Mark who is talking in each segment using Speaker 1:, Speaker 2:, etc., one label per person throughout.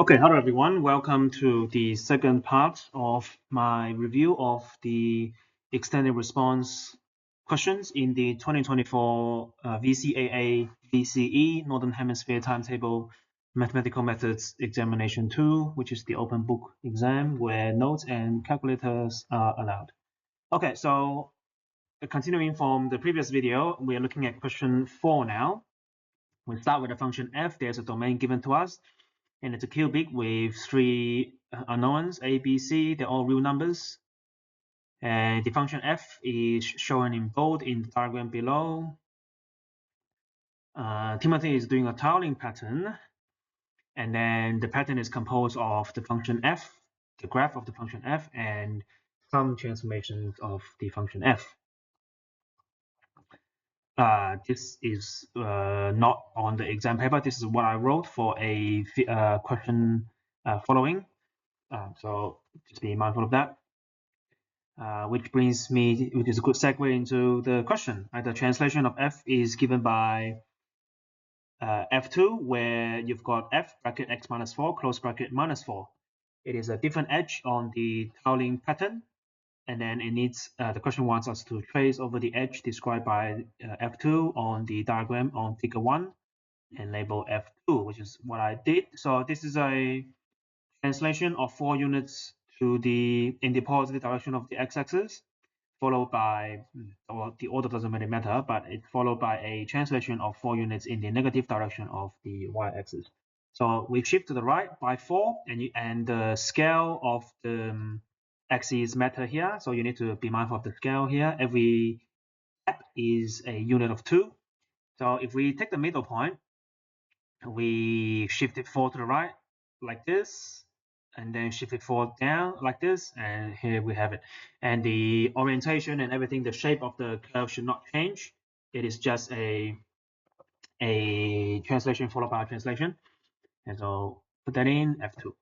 Speaker 1: Okay, hello everyone. Welcome to the second part of my review of the extended response questions in the 2024 VCAA VCE Northern Hemisphere Timetable Mathematical Methods Examination 2, which is the open book exam where notes and calculators are allowed. Okay, so continuing from the previous video, we are looking at question 4 now. We start with the function f. There's a domain given to us, and it's a cubic with three unknowns, a, b, c. They're all real numbers. And the function f is shown in bold in the diagram below. Timothy is doing a tiling pattern, and then the pattern is composed of the function f, the graph of the function f, and some transformations of the function f. This is not on the exam paper. This is what I wrote for a question following. So just be mindful of that. Which is a good segue into the question. The translation of f is given by f2, where you've got f bracket x minus 4 close bracket minus 4. It is a different edge on the tiling pattern, and then it needs the question wants us to trace over the edge described by f2 on the diagram on figure 1 and label f2, which is what I did. So this is a translation of 4 units in the positive direction of the x-axis, followed by, well, the order doesn't really matter, but it's followed by a translation of 4 units in the negative direction of the y-axis. So we shift to the right by 4, and the scale of the axes matter here. So you need to be mindful of the scale here. Every step is a unit of 2. So if we take the middle point, we shift it 4 to the right like this, and then shift it 4 down like this, and here we have it. And the orientation and everything, the shape of the curve should not change. It is just a translation followed by a translation. And so put that in F2.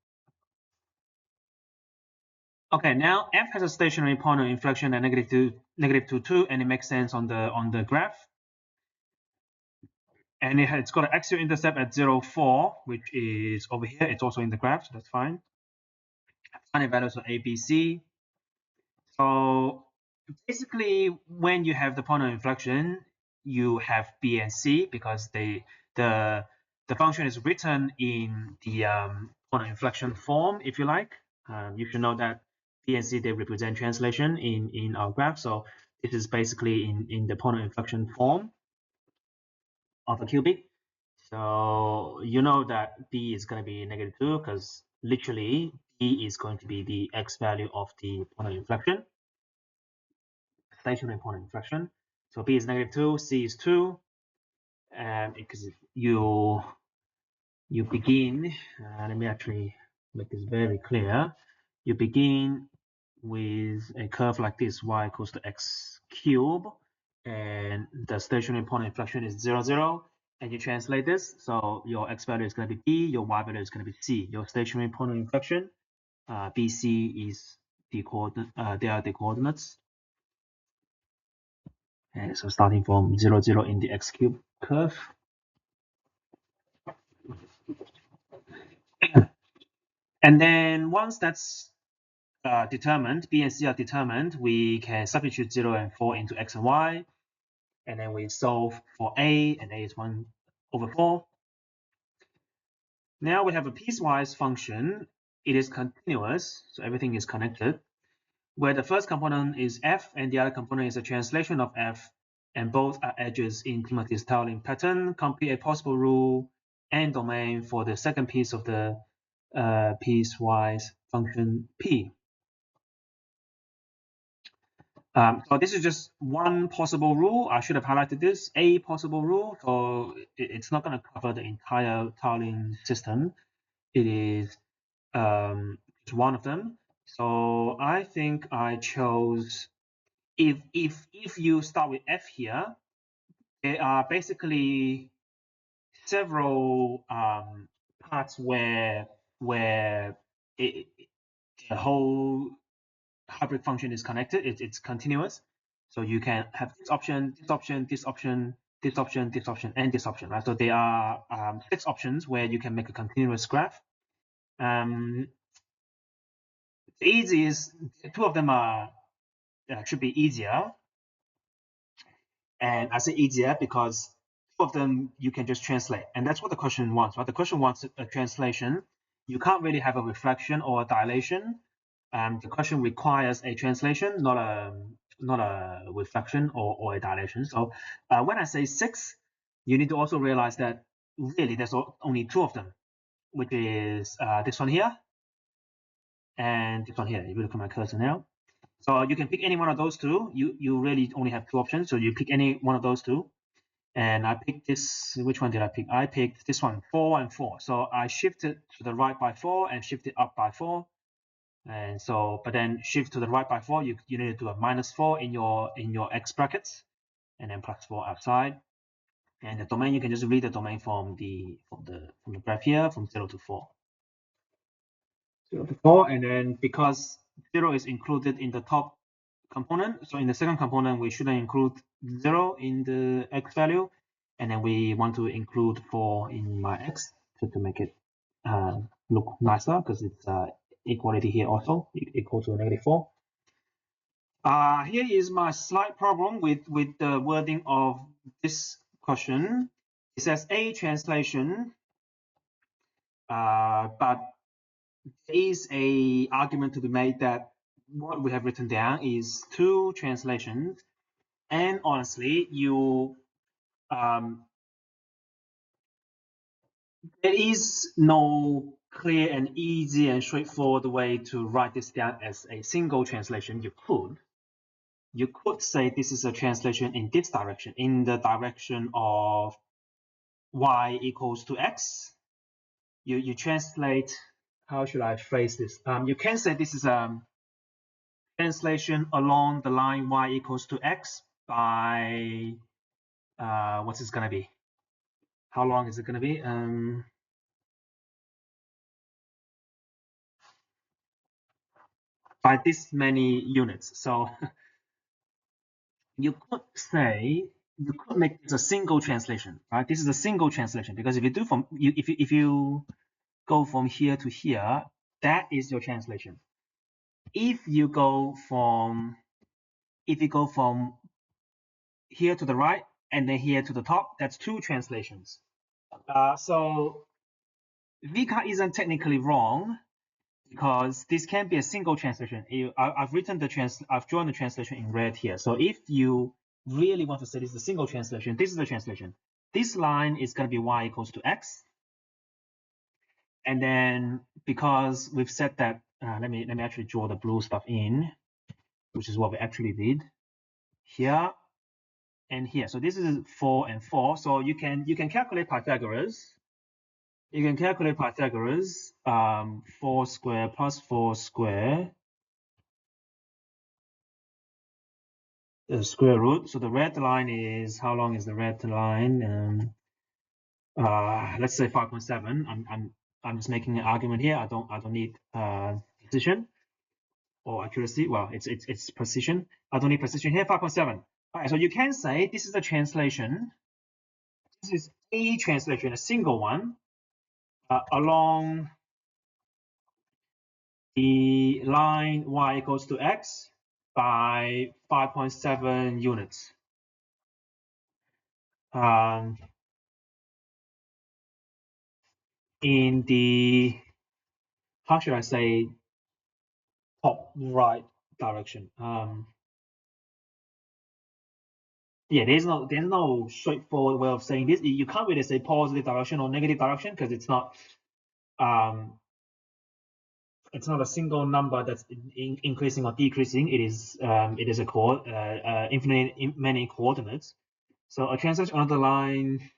Speaker 1: Okay, now F has a stationary point of inflection at negative 2, and it makes sense on the graph. And it's got an axial intercept at 0, 4, which is over here. It's also in the graph, so that's fine. Finite values of A, B, C. So basically, when you have the point of inflection, you have B and C because the function is written in the point of inflection form, if you like. You should know that B and C, they represent translation in our graph. So this is basically in the point of inflection form of a cubic. So you know that B is going to be negative 2 because literally B is going to be the x value of the point of inflection, stationary point of inflection. So B is negative 2, C is 2, and because you begin, let me actually make this very clear. You begin with a curve like this, y equals to x cube, and the stationary point of inflection is 0, 0, and you translate this. So your x value is going to be B, your y value is going to be C. Your stationary point of inflection, BC is the coordinate. They are the coordinates. And so starting from 0, 0 in the x cube curve. And then once that's determined, B and C are determined, we can substitute 0 and 4 into x and y, and then we solve for a, and a is 1 over 4. Now we have a piecewise function. It is continuous, so everything is connected, where the first component is f and the other component is a translation of f, and both are edges in Timothy's tiling pattern. Complete a possible rule and domain for the second piece of the piecewise function p. So this is just one possible rule. I should have highlighted this, a possible rule. So it's not going to cover the entire tiling system. It is just one of them. So I think I chose, if you start with f here, there are basically several parts where the whole hybrid function is connected. It's continuous. So you can have this option, this option, this option, this option, this option, and this option, right? So there are 6 options where you can make a continuous graph. The easiest, two of them are should be easier, and I say easier because two of them you can just translate, and that's what the question wants. Right? The question wants a translation. You can't really have a reflection or a dilation. The question requires a translation, not a reflection or a dilation. So when I say 6, you need to also realize that really there's only two of them, which is this one here and this one here. If you look at my cursor now, so you can pick any one of those two. You really only have two options, so you pick any one of those two. And I picked this. Which one did I pick? I picked this one, 4 and 4. So I shifted to the right by 4 and shifted up by 4. And so, but then shift to the right by 4, you need to do a -4 in your x brackets, and then +4 outside. And the domain, you can just read the domain from the graph here, from 0 to 4. 0 to 4, and then because 0 is included in the top component, so in the second component we shouldn't include 0 in the x value, and then we want to include 4 in my x to make it look nicer, because it's equality here also equal to -4. Here is my slight problem with the wording of this question. It says a translation, but there is a argument to be made that what we have written down is two translations, and honestly, there is no clear and easy and straightforward way to write this down as a single translation. You could say this is a translation in this direction, in the direction of y equals to x. You translate, how should I phrase this? You can say this is a translation along the line y equals to x by, what's this gonna be? How long is it gonna be? By this many units. So you could say, you could make this a single translation, right? This is a single translation, because if you do if you go from here to here, that is your translation. If you go from here to the right and then here to the top, that's two translations. So VCAA isn't technically wrong, because this can be a single translation. I've drawn the translation in red here. So if you really want to say this is a single translation, this is the translation. This line is going to be y equals to x, and then because we've said that, let me actually draw the blue stuff in, which is what we actually did here and here. So this is 4 and 4. So you can calculate Pythagoras. You can calculate Pythagoras. 4 square plus 4 square, the square root. So the red line is, how long is the red line? Let's say 5.7. I'm just making an argument here. I don't need precision or accuracy. Well, it's precision. I don't need precision here. 5.7. All right. So you can say this is a translation. This is a translation, a single one, along the line y equals to x by 5.7 units. In the, how should I say, top right direction. Yeah, there's no straightforward way of saying this. You can't really say positive direction or negative direction, because it's not a single number that's increasing or decreasing. It is a infinite many coordinates. So a translation on the line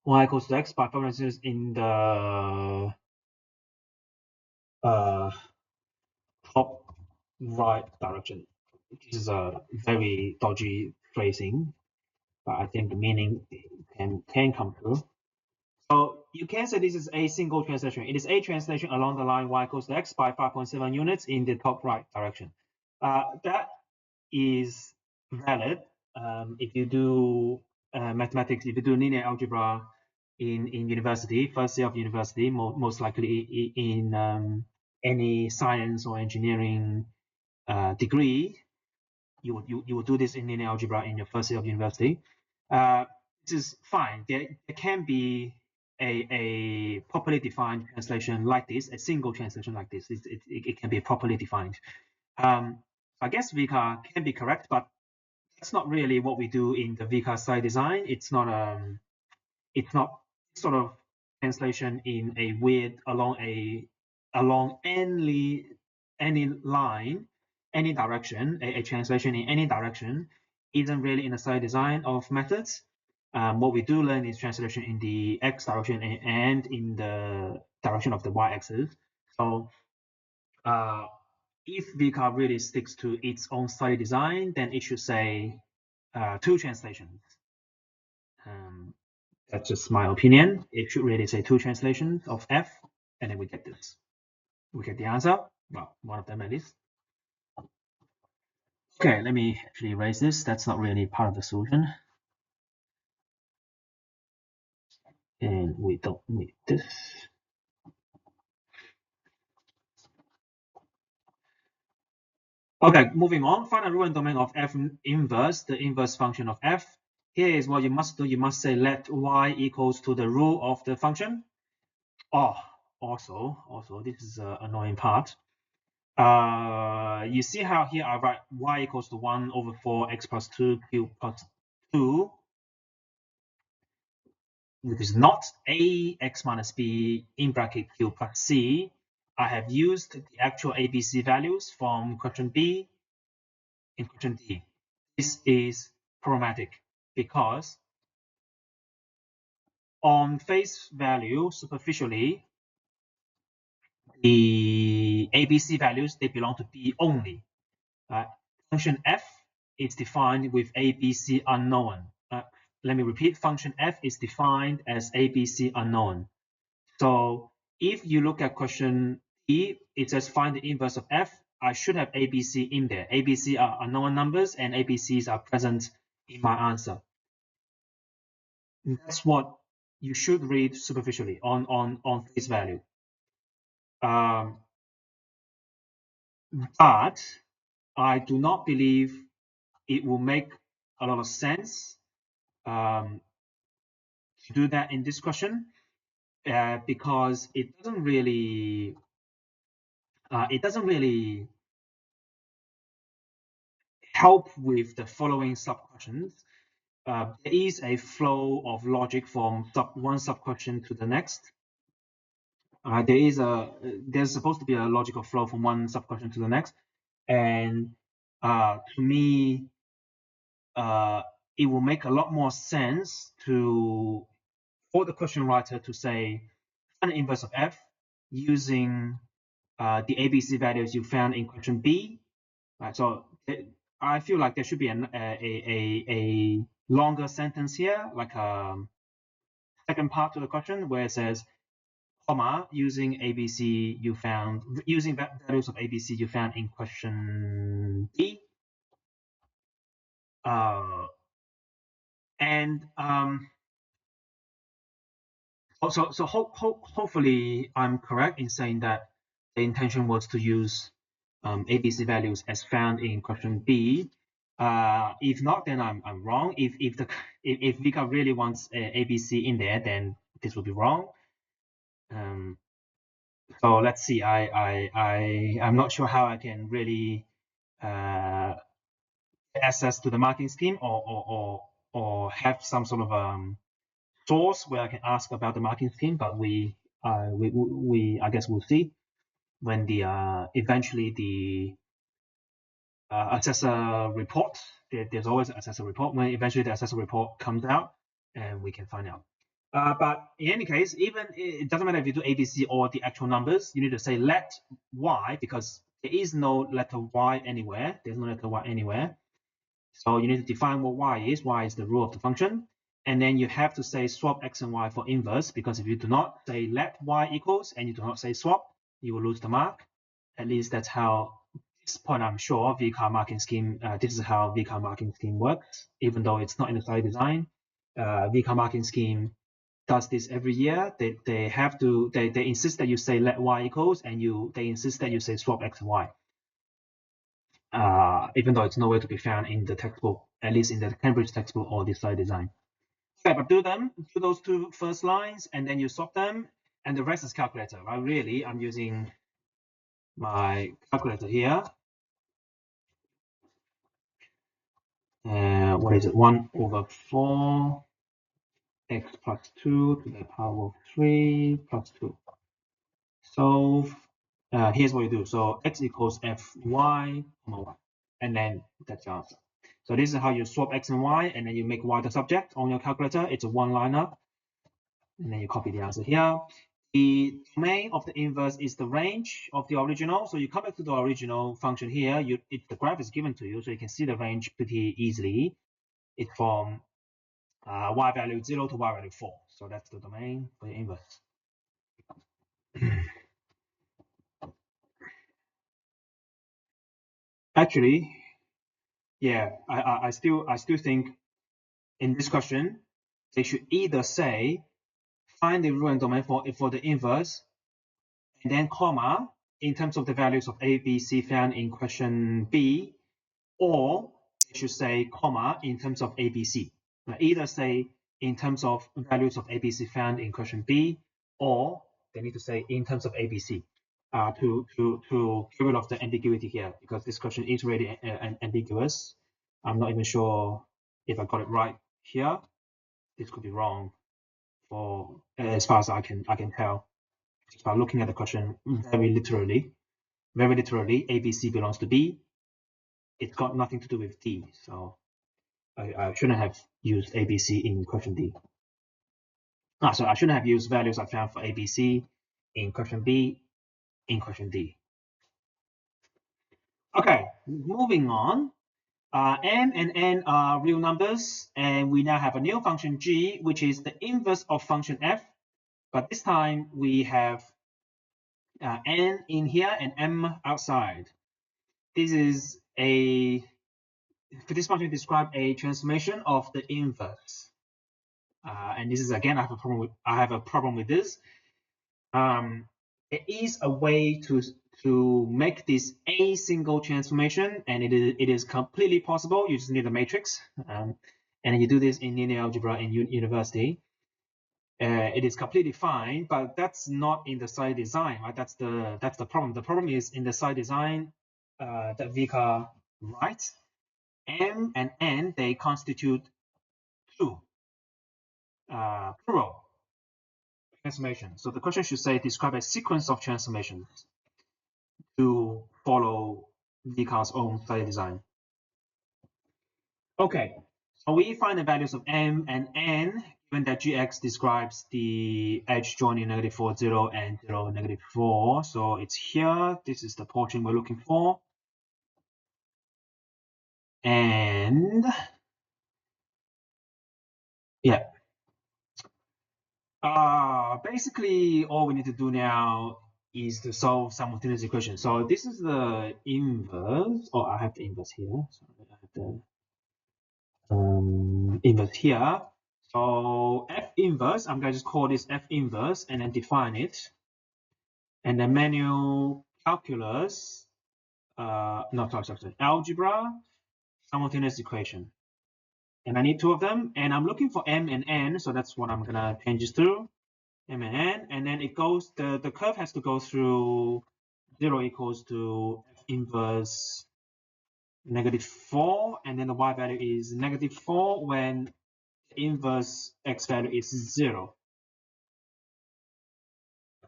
Speaker 1: y equals to x by 5 in the top right direction. This is a very dodgy phrasing, but I think the meaning can come through. So you can say this is a single translation. It is a translation along the line y equals to x by 5.7 units in the top right direction. That is valid if you do mathematics, if you do linear algebra in university, first year of university, most likely in any science or engineering degree, you would do this in linear algebra in your first year of university. This is fine. There can be a properly defined translation like this, a single translation like this. It can be properly defined. I guess VCAA can be correct, but that's not really what we do in the VCAA site design. It's not sort of translation in a weird along any line, any direction. A translation in any direction isn't really in the site design of methods. What we do learn is translation in the x direction and in the direction of the y-axis. So if VCAA really sticks to its own site design, then it should say two translations. That's just my opinion. It should really say two translations of f, and then we get this. We get the answer. Well, one of them at least. Okay, let me actually erase this. That's not really part of the solution. And we don't need this. Okay, moving on. Find a rule and domain of f inverse, the inverse function of f. Here is what you must do. You must say let y equals to the rule of the function. Oh, also, this is an annoying part. You see how here I write y equals to 1 over 4 x plus 2 cubed plus 2, which is not a x minus b in bracket q plus c. I have used the actual ABC values from question B in question D. This is problematic because on face value, superficially, the ABC values, they belong to B only. Function f is defined with ABC unknown. Let me repeat, function f is defined as ABC unknown. So if you look at question E, it says find the inverse of f. I should have ABC in there. ABC are unknown numbers and ABCs are present in my answer. That's what you should read superficially on face value. But I do not believe it will make a lot of sense to do that in this question because it doesn't really help with the following sub questions. There is a flow of logic from one sub question to the next. There's supposed to be a logical flow from one sub question to the next, and to me, it will make a lot more sense for the question writer to say find the inverse of f using the ABC values you found in question B. Right, so I feel like there should be a longer sentence here, like a second part to the question where it says, comma, using ABC you found, using values of ABC you found in question B. Hopefully I'm correct in saying that the intention was to use ABC values as found in question B. If not, then I'm wrong. If VCAA really wants ABC in there, then this would be wrong. So let's see. I'm not sure how I can really access to the marking scheme or have some sort of source where I can ask about the marking scheme, but I guess we'll see when the eventually the assessor report. There's always an assessor report. When eventually the assessor report comes out, and we can find out. But in any case, even it doesn't matter if you do ABC or the actual numbers. You need to say let y because there is no letter y anywhere. There's no letter y anywhere. So you need to define what y is. Y is the rule of the function. And then you have to say swap x and y for inverse, because if you do not say let y equals and you do not say swap, you will lose the mark. At least that's how, at this point I'm sure, VCAA marking scheme, this is how VCAA marking scheme works, even though it's not in the site design. VCAA marking scheme does this every year. They have to they insist that you say let y equals, and they insist that you say swap x and y. Even though it's nowhere to be found in the textbook, at least in the Cambridge textbook or the site design. Okay, but do those two first lines, and then you swap them, and the rest is calculator. Right? Really, I'm using my calculator here. What is it? 1/4 x plus 2 to the power of 3 plus 2. So here's what you do. So x equals fy, 1, and then that's the answer. So this is how you swap x and y, and then you make y the subject on your calculator. It's a one-liner, and then you copy the answer here. The domain of the inverse is the range of the original. So you come back to the original function here. The graph is given to you, so you can see the range pretty easily. It's from y value 0 to y value 4. So that's the domain for the inverse. Actually, yeah, I still think in this question they should either say find the rule and domain for the inverse, and then comma in terms of the values of a, b, c found in question B, or they should say comma in terms of a, b, c. Either say in terms of values of a, b, c found in question B, or they need to say in terms of a, b, c. To get rid of the ambiguity here, because this question is really ambiguous. I'm not even sure if I got it right here. This could be wrong for as far as I can tell, just by looking at the question very literally. Very literally, ABC belongs to B. It's got nothing to do with D, so I shouldn't have used ABC in question D. So I shouldn't have used values I found for ABC in question B in question D. Okay, moving on. M and N are real numbers, and we now have a new function G, which is the inverse of function F. But this time we have N in here and M outside. This is for this function describe a transformation of the inverse. And this is again, I have a problem with this. There is a way to make this a single transformation, and it is completely possible. You just need a matrix, and you do this in linear algebra in university. It is completely fine, but that's not in the site design, right? That's the problem. The problem is in the site design that VCAA writes. M and N, they constitute two plural transformations. So the question should say describe a sequence of transformations to follow VCAA's own study design. Okay, so we find the values of M and N given that Gx describes the edge joining -4, 0, and 0, -4. So it's here. This is the portion we're looking for. And yeah. Basically, all we need to do now is to solve simultaneous equation. So this is the inverse. Oh, I have the inverse here. Sorry, I have the inverse here. So F inverse, I'm going to just call this F inverse and then define it. And then manual calculus, no, sorry, algebra, simultaneous equation. And I need two of them. And I'm looking for M and N, so that's what I'm gonna change this to. M and N, and then it goes, the curve has to go through 0 equals to F inverse -4, and then the y value is -4 when the inverse x value is 0.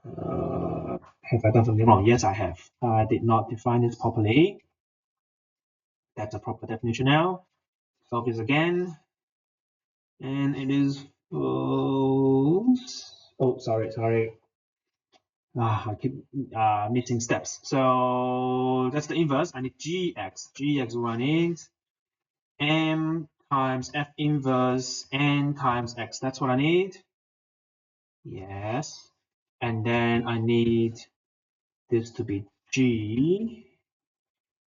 Speaker 1: Have I done something wrong? Yes, I have. I did not define this properly. That's a proper definition now. Solve this again. And it is false. Oh, sorry. I keep missing steps. So that's the inverse. I need Gx. Gx one is M times F inverse N times X. That's what I need. Yes. And then I need this to be G.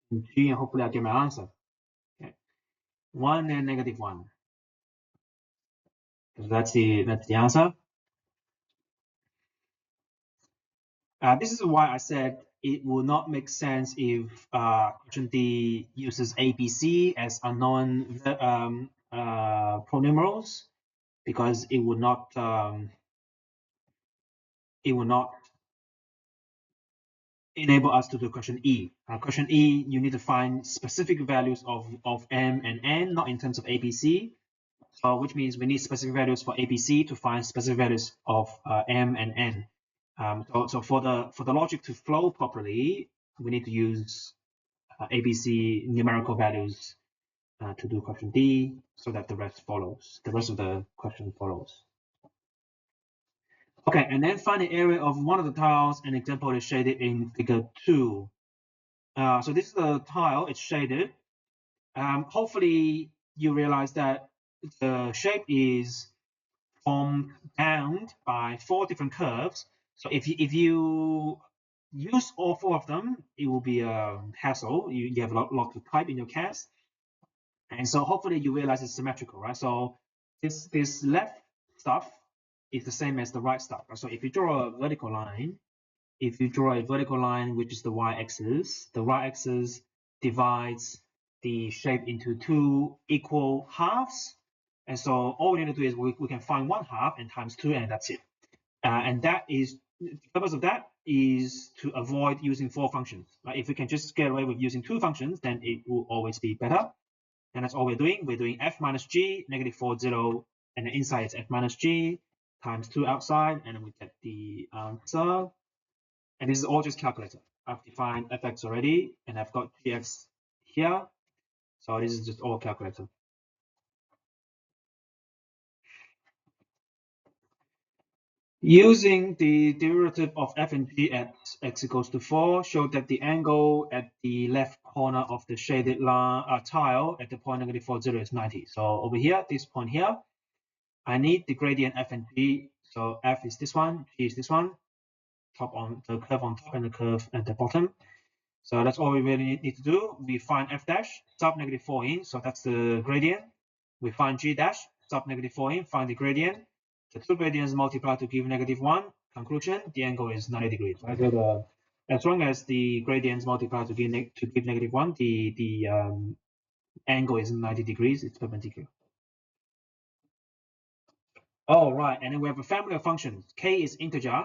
Speaker 1: And hopefully I'll get my answer. Okay. 1 and -1. So that's the answer. This is why I said it will not make sense if question D uses ABC as unknown pronumerals, because it would not enable us to do question E. Question E, you need to find specific values of M and N, not in terms of ABC. So which means we need specific values for ABC to find specific values of M and N. So for the logic to flow properly, we need to use ABC numerical values to do question D, so that the rest follows. The rest of the question follows. Okay, and then find the area of one of the tiles. An example is shaded in figure 2. So this is the tile, it's shaded. Hopefully you realize that the shape is formed bound by 4 different curves. So if you use all 4 of them, it will be a hassle. You have a lot to type in your cast. And so hopefully you realize it's symmetrical, right? So this left stuff is the same as the right stuff. Right? So if you draw a vertical line, which is the y-axis, the y-axis divides the shape into 2 equal halves. And so all we need to do is we can find 1/2 and times 2, and that's it. And that is the purpose of that is to avoid using 4 functions. Right? If we can just get away with using 2 functions, then it will always be better. And that's all we're doing. We're doing f minus g, -4, 0, and the inside is f minus g times 2 outside, and then we get the answer. And this is all just calculator. I've defined fx already, and I've got gx here. So this is just all calculator. Using the derivative of f and g at x equals to 4, show that the angle at the left corner of the shaded line, tile at the point -4, 0 is 90. So over here, this point here, I need the gradient f and g. So f is this one, g is this one, top on the curve on top and the curve at the bottom. So that's all we really need to do. We find f dash, sub -4 in, so that's the gradient. We find g dash, sub -4 in, find the gradient. The 2 gradients multiply to give -1. Conclusion, the angle is 90 degrees. Right? So as long as the gradients multiply to give -1, the angle is 90 degrees. It's perpendicular. All right, and then we have a family of functions. K is integer.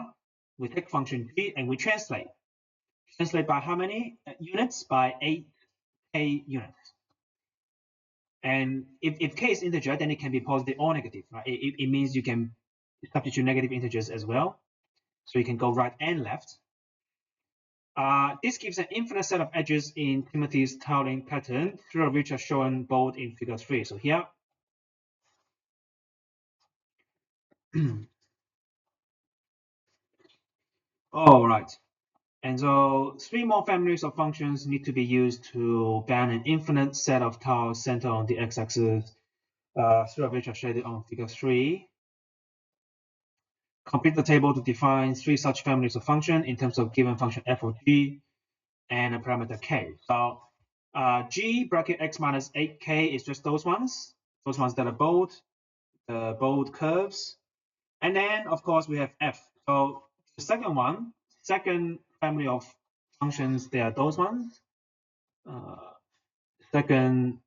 Speaker 1: We take function g and we translate. Translate by how many units? By 8k units. And if k is integer, then it can be positive or negative. Right? It means you can substitute negative integers as well. So you can go right and left. This gives an infinite set of edges in Timothy's tiling pattern, 3 of which are shown bold in figure 3. So here. All right. And so 3 more families of functions need to be used to bound an infinite set of tiles centered on the x-axis, 3 of which are shaded on figure 3. Complete the table to define 3 such families of function in terms of given function f of g and a parameter k. So g bracket x minus 8k is just those ones that are bold, the bold curves. And then, of course, we have f. So the second family of functions, they are those ones. Second,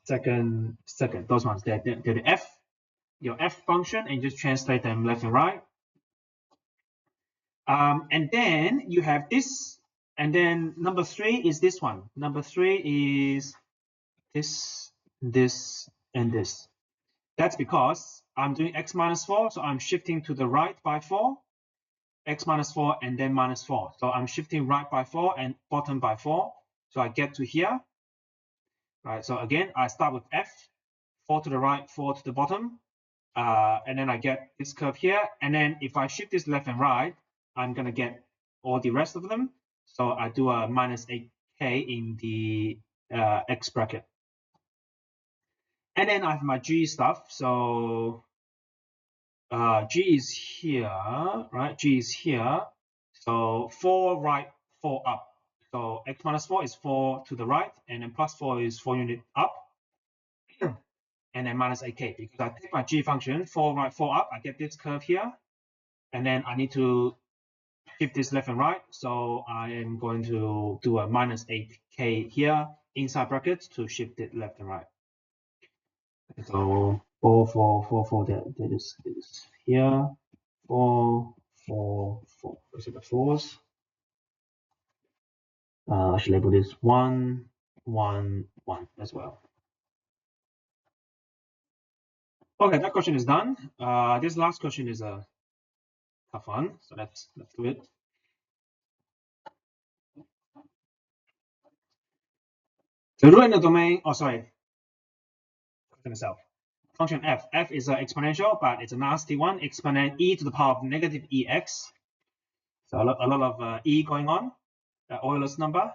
Speaker 1: those ones. They're the f, your f function, and just translate them left and right. And then you have this, and then number 3 is this one. Number 3 is this, and this. That's because I'm doing x minus 4, so I'm shifting to the right by 4, x minus 4, and then minus 4. So I'm shifting right by 4 and bottom by 4. So I get to here. Right. So again, I start with f, 4 to the right, 4 to the bottom. And then I get this curve here. And then if I shift this left and right, I'm going to get all the rest of them. So I do a minus 8k in the x bracket. And then I have my g stuff. So g is here, right? G is here. So 4 right, 4 up. So x minus 4 is 4 to the right, and then plus 4 is 4 unit up. And then minus 8k, because I take my g function, 4 right, 4 up, I get this curve here. And then I need to shift this left and right. So I am going to do a minus 8k here inside brackets to shift it left and right. So 4, that is here. 4, 4, 4. Those are the fours. I should label this 1, 1, 1 as well. Okay, that question is done. This last question is a tough one, so let's do it. The rule in the domain, oh sorry, question itself. Function f. F is an exponential, but it's a nasty one. Exponent e to the power of negative ex. So a lot of e going on. Euler's number.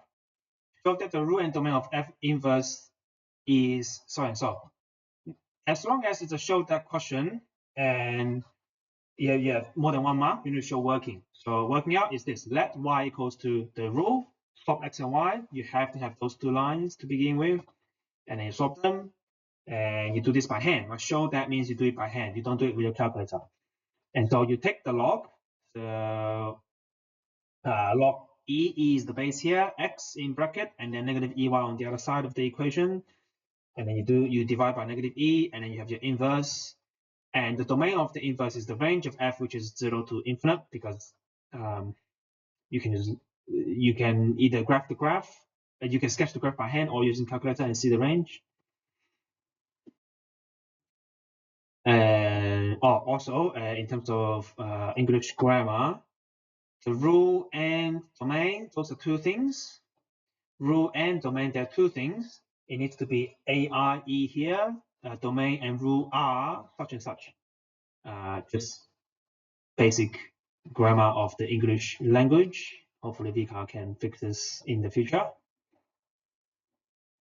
Speaker 1: Show that the rule and domain of f inverse is so and so. As long as it's a show that question and you have more than one mark, you need to show working. So working out is this: let y equals to the rule, swap x and y. You have to have those two lines to begin with, and then you swap them. And you do this by hand. I show that means you do it by hand. You don't do it with your calculator. And so you take the log. So log e is the base here, x in bracket, and then negative ey on the other side of the equation. And then you divide by negative e, and then you have your inverse. And the domain of the inverse is the range of f, which is 0 to infinite, because you can either graph the graph, you can sketch the graph by hand or using calculator and see the range. Also, in terms of English grammar, the rule and domain, those are two things. Rule and domain, they're two things. It needs to be ARE here. Domain and rule are such and such. Just basic grammar of the English language. Hopefully VCAA can fix this in the future.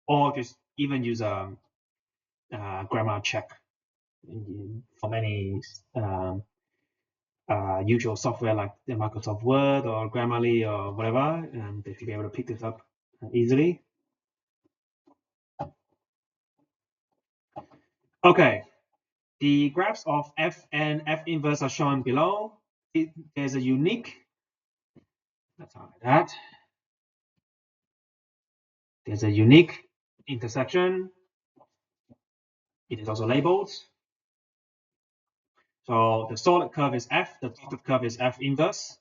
Speaker 1: Or just even use a grammar check from any usual software like the Microsoft Word or Grammarly or whatever, and they should be able to pick this up easily. Okay, the graphs of f and f inverse are shown below. There's a unique, let's highlight that. There's a unique intersection. It is also labeled. So the solid curve is f, the dotted curve is f inverse.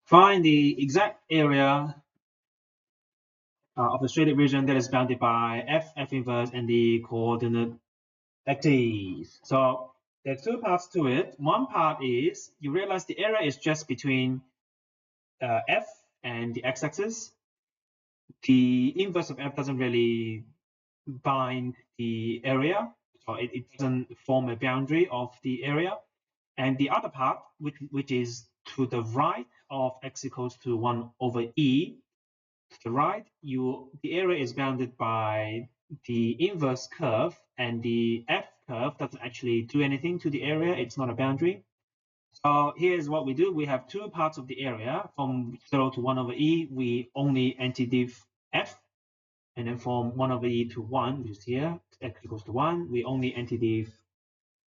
Speaker 1: Find the exact area of the shaded region that is bounded by f inverse, and the coordinate axes. So there are two parts to it. One part is you realize the area is just between f and the x-axis. The inverse of f doesn't really bind the area, so it doesn't form a boundary of the area. And the other part, which is to the right of x equals to 1 over e, to the right, the area is bounded by the inverse curve, and the f curve doesn't actually do anything to the area. It's not a boundary. So here's what we do. We have two parts of the area. From 0 to 1 over e, we only antidiff f. And then from 1 over e to 1, which is here, x equals to 1, we only antidiff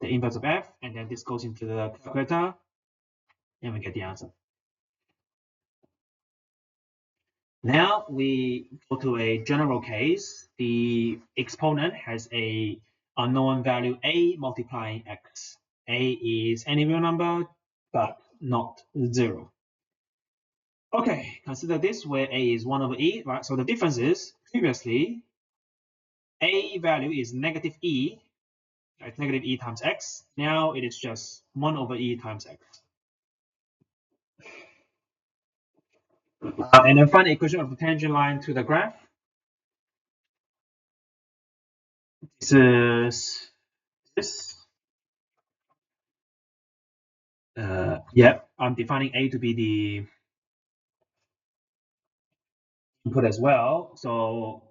Speaker 1: the inverse of f. And then this goes into the calculator, and we get the answer. Now we go to a general case. The exponent has a unknown value a multiplying x. A is any real number, but not 0. Okay, consider this where a is 1 over e, right? So the difference is previously a value is negative e, right? Negative e times x. Now it is just 1 over e times x. And then find the equation of the tangent line to the graph. This is this. Yeah, I'm defining a to be the input as well. So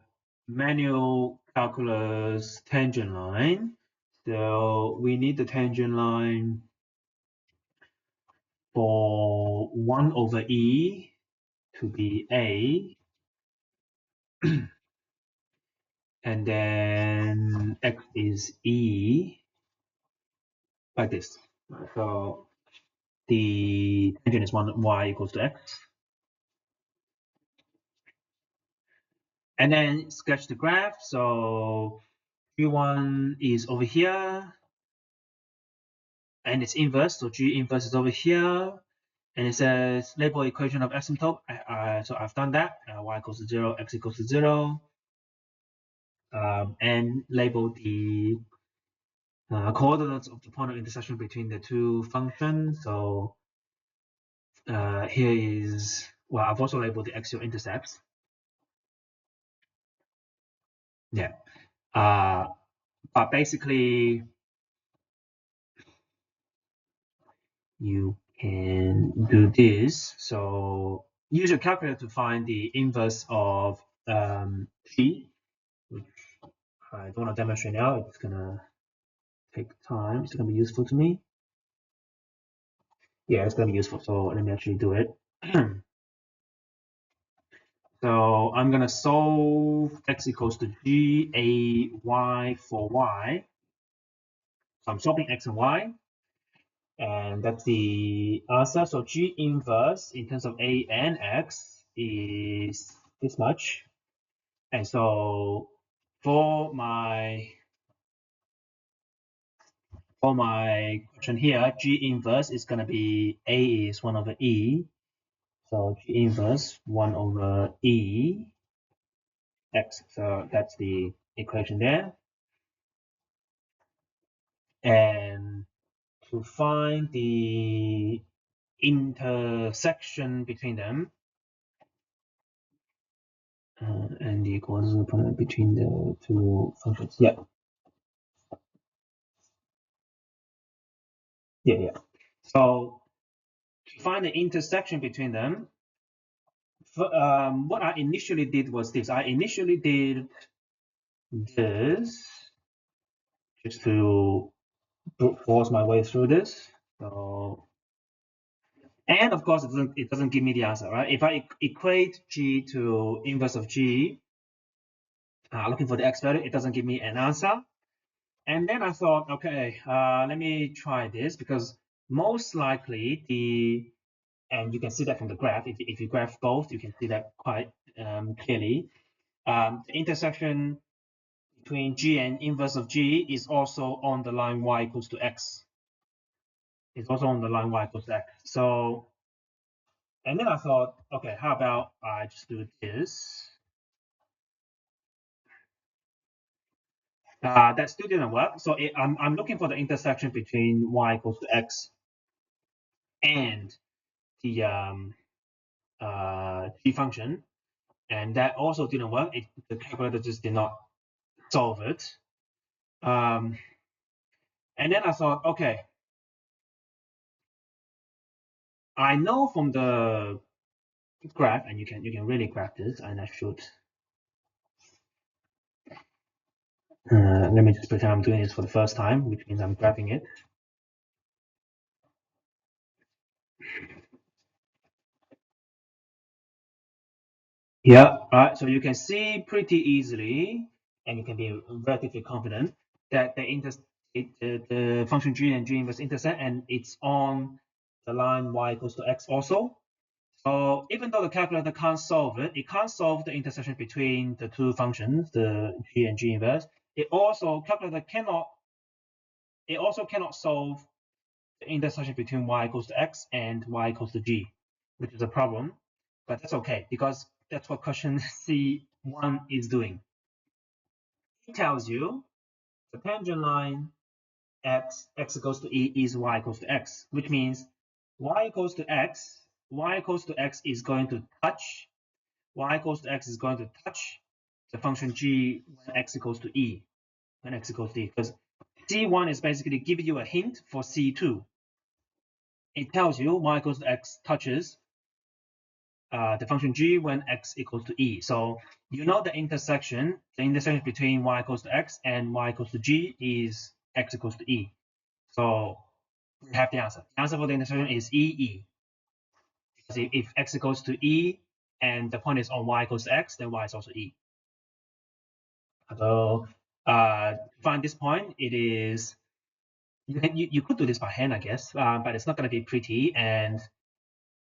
Speaker 1: manual calculus tangent line. So we need the tangent line for 1 over e to be a, and then x is e, like this. So the tangent is 1 y equals to x. And then sketch the graph. So G1 is over here, and its inverse. So G inverse is over here, and it says label equation of asymptote. So I've done that. Y equals to 0, x equals to 0, and label the coordinates of the point of intersection between the two functions. So here is, well, I've also labeled the axial intercepts. Yeah. But basically, you can do this. So use your calculator to find the inverse of G, which I don't want to demonstrate now. It's gonna take time. It's gonna be useful to me. Yeah, it's gonna be useful. So let me actually do it. So I'm gonna solve x equals to G A Y for Y. So I'm solving x and y, and that's the answer. So G inverse in terms of A and X is this much. And so for my question here, G inverse is going to be A is 1 over E. So G inverse 1 over E X. So that's the equation there. And to find the intersection between them, and the coordinate point between the two functions. Yeah. So to find the intersection between them, what I initially did was this. I initially did this just to force my way through this. So, and of course, it doesn't give me the answer, right? If I equate G to inverse of G, looking for the x value, it doesn't give me an answer. And then I thought, okay, let me try this, because most likely and you can see that from the graph, if you graph both, you can see that quite clearly. The intersection between G and inverse of G is also on the line y equals to x. It's also on the line y equals to x. So, and then I thought, okay, how about I just do this? That still didn't work. So I'm looking for the intersection between y equals to x and the G function, and that also didn't work. The calculator just did not solve it. And then I thought, okay, I know from the graph, and you can really graph this, and I should. Let me just pretend I'm doing this for the first time, which means I'm graphing it. Yeah, so you can see pretty easily, and you can be relatively confident that the function g and g inverse intersect, and it's on the line y equals to x also. So even though the calculator can't solve it, it can't solve the intersection between the two functions, the g and g inverse. It also cannot solve the intersection between y equals to x and y equals to g, which is a problem, but that's okay, because that's what question C1 is doing. It tells you the tangent line at x equals to e is y equals to x, which means y equals to x is going to touch the function g when x equals to e, because C1 is basically giving you a hint for C2. It tells you y equals to x touches the function g when x equals to e. So you know the intersection between y equals to x and y equals to g is x equals to e. So we have the answer. The answer for the intersection is e. Because if x equals to e and the point is on y equals to x, then y is also e. So to find this point, it is You could do this by hand, I guess, but it's not going to be pretty. And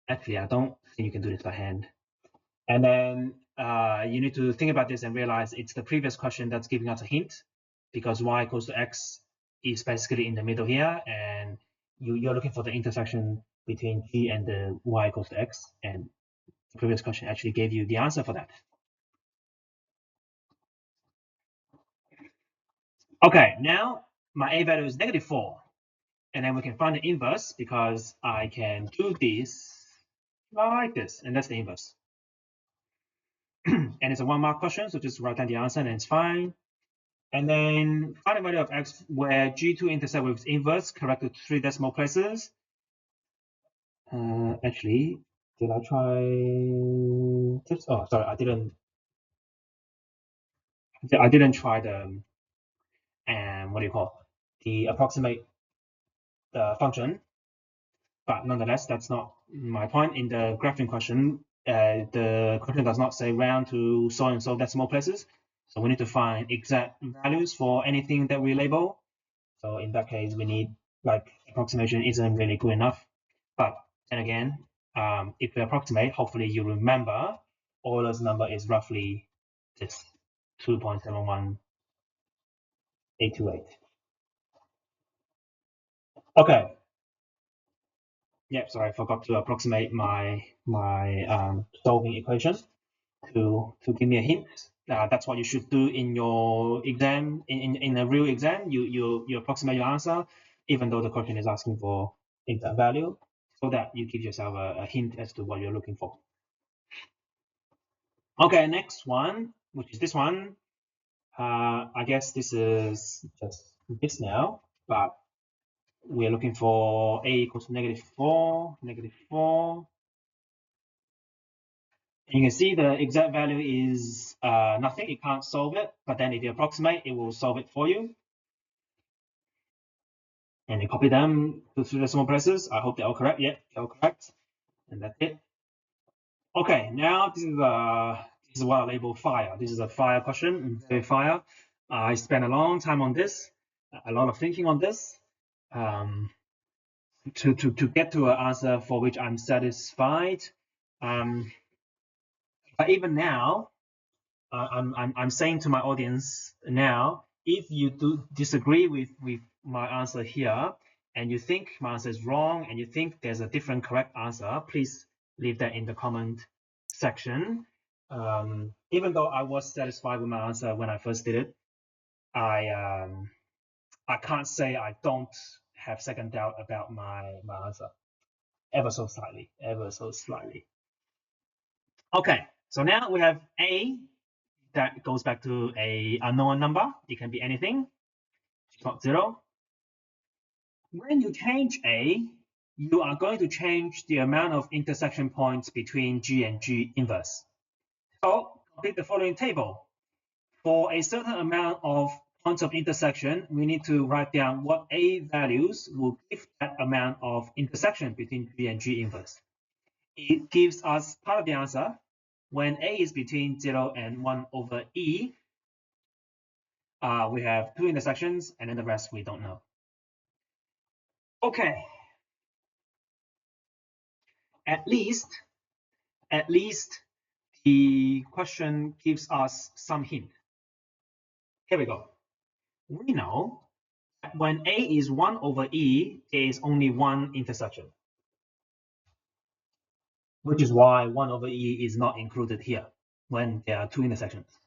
Speaker 1: actually, I don't think you can do this by hand. And then you need to think about this and realize it's the previous question that's giving us a hint, because y equals to x is basically in the middle here, and you're looking for the intersection between g and the y equals to x, and the previous question actually gave you the answer for that. Okay, now my a value is -4, and then we can find the inverse because I can do this like this, and that's the inverse. And it's a 1-mark question, so just write down the answer and it's fine. And then find the value of x where g2 intersect with its inverse, correct to 3 decimal places. Actually, did I try this? Oh, sorry, I didn't try the what do you call the approximate function. But nonetheless, that's not my point. In the graphing question, the question does not say round to so and so decimal places. So we need to find exact values for anything that we label. So in that case, we need, like, approximation isn't really good enough. But then again, if we approximate, hopefully you remember Euler's number is roughly this 2.71828. Okay. Yep, sorry, I forgot to approximate my solving equation to give me a hint. That's what you should do in your exam. In a real exam, you approximate your answer, even though the question is asking for exact value, so that you give yourself a hint as to what you're looking for. Okay, next one, which is this one. I guess this is just this now, but we're looking for a equals to -4, -4. You can see the exact value is nothing. It can't solve it. But then if you approximate, it will solve it for you. And you copy them to 3 decimal places. I hope they're all correct. Yeah, they're all correct. And that's it. Okay, now this is what I label fire. This is a fire question. Very fire. I spent a long time on this, a lot of thinking on this, to get to an answer for which I'm satisfied. But even now, I'm saying to my audience now, if you do disagree with my answer here, and you think my answer is wrong, and you think there's a different correct answer, please leave that in the comment section. Even though I was satisfied with my answer when I first did it, I can't say I don't have second doubt about my answer, ever so slightly, ever so slightly. Okay, so now we have A. That goes back to a unknown number. It can be anything. It's not 0. When you change A, you are going to change the amount of intersection points between G and G inverse. So complete the following table. For a certain amount of points of intersection, we need to write down what A values will give that amount of intersection between G and G inverse. It gives us part of the answer. When A is between 0 and 1 over E, we have 2 intersections, and then the rest we don't know. Okay. At least the question gives us some hint. Here we go. We know that when A is 1 over E, there is only one intersection, which is why 1 over E is not included here when there are 2 intersections.